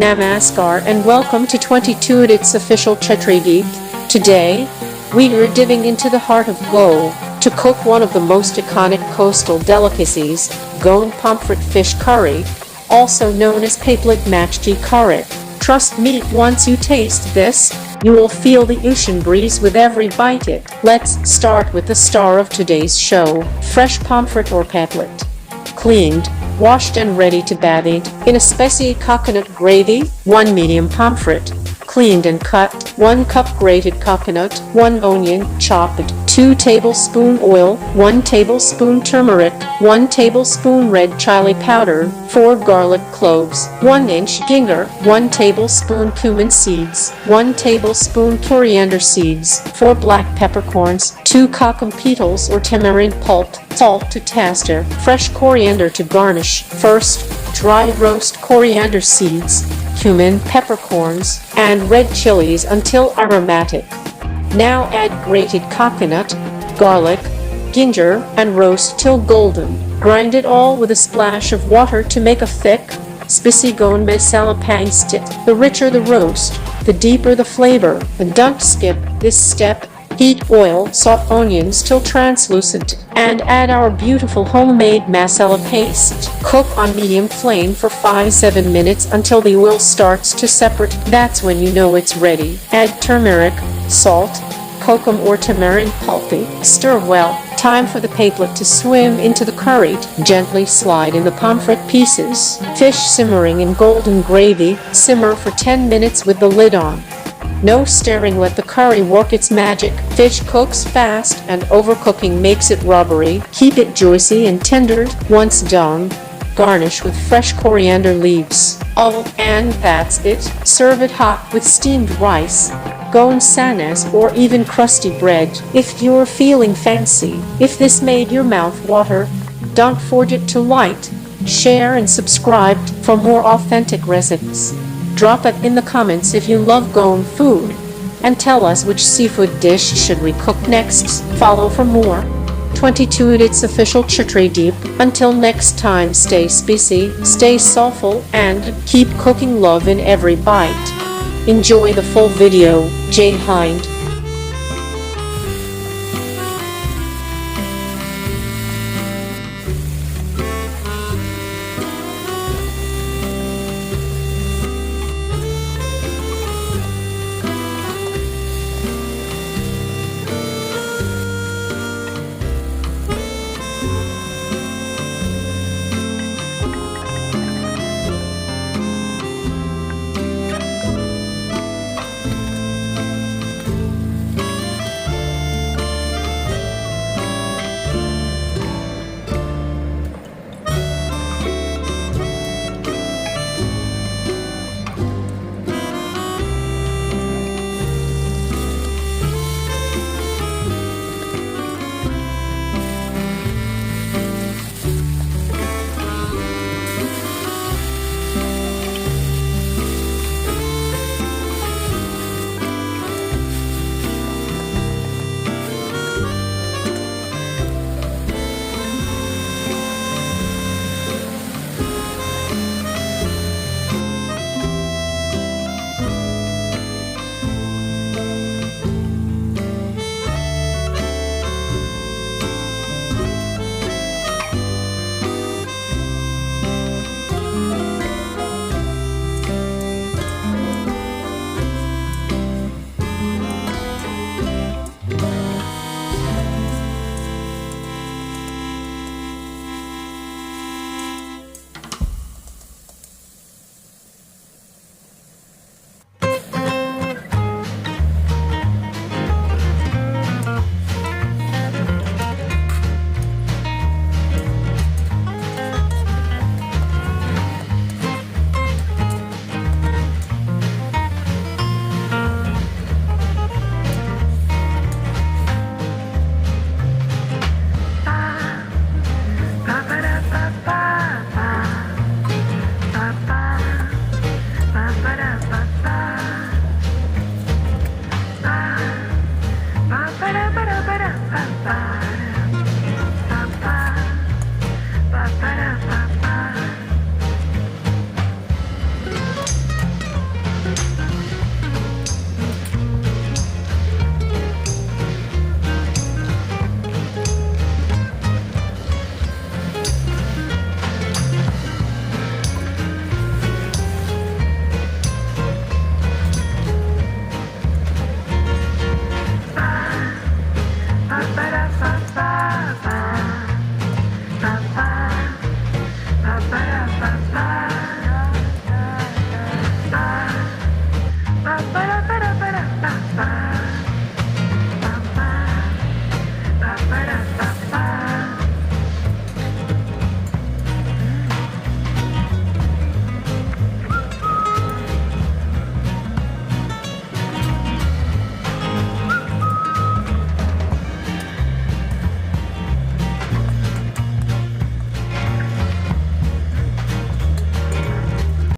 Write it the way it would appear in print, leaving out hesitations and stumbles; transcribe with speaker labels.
Speaker 1: Namaskar and welcome to 22 its official Chhatri. Today, we are diving into the heart of Goan to cook one of the most iconic coastal delicacies, Goan Pomfret fish curry, also known as Paplet Machchi curry. Trust me, once you taste this, you will feel the ocean breeze with every bite. Let's start with the star of today's show, fresh pomfret or paplet. Cleaned, washed and ready to bathe in a spicy coconut gravy. 1 medium pomfret, cleaned and cut. 1 cup grated coconut. 1 onion, chopped. 2 tablespoon oil. 1 tablespoon turmeric. 1 tablespoon red chili powder. 4 garlic cloves. 1 inch ginger. 1 tablespoon cumin seeds. 1 tablespoon coriander seeds. 4 black peppercorns. 2 cocum petals or tamarind pulp. Salt to taste. Fresh coriander to garnish. First, dry roast coriander seeds, cumin, peppercorns, and red chilies until aromatic. Now add grated coconut, garlic, ginger, and roast till golden. Grind it all with a splash of water to make a thick, spicy Goan masala paste. The richer the roast, the deeper the flavor. And don't skip this step. Heat oil, saute onions till translucent, and add our beautiful homemade masala paste. Cook on medium flame for 5-7 minutes until the oil starts to separate. That's when you know it's ready. Add turmeric, salt, cocum or tamarind pulp. Stir well. Time for the paplet to swim into the curry. Gently slide in the pomfret pieces. Fish simmering in golden gravy. Simmer for 10 minutes with the lid on. No stirring, let the curry work its magic. Fish cooks fast and overcooking makes it rubbery. Keep it juicy and tender. Once done, garnish with fresh coriander leaves. Oh, and that's it. Serve it hot with steamed rice, Goan sanas, or even crusty bread, if you're feeling fancy. If this made your mouth water, don't forget to like, share and subscribe for more authentic recipes. Drop it in the comments if you love Goan food, and tell us which seafood dish should we cook next. Follow for more. 22 its official Chhatri. Until next time, stay spicy, stay soulful, and keep cooking love in every bite. Enjoy the full video. Jai Hind.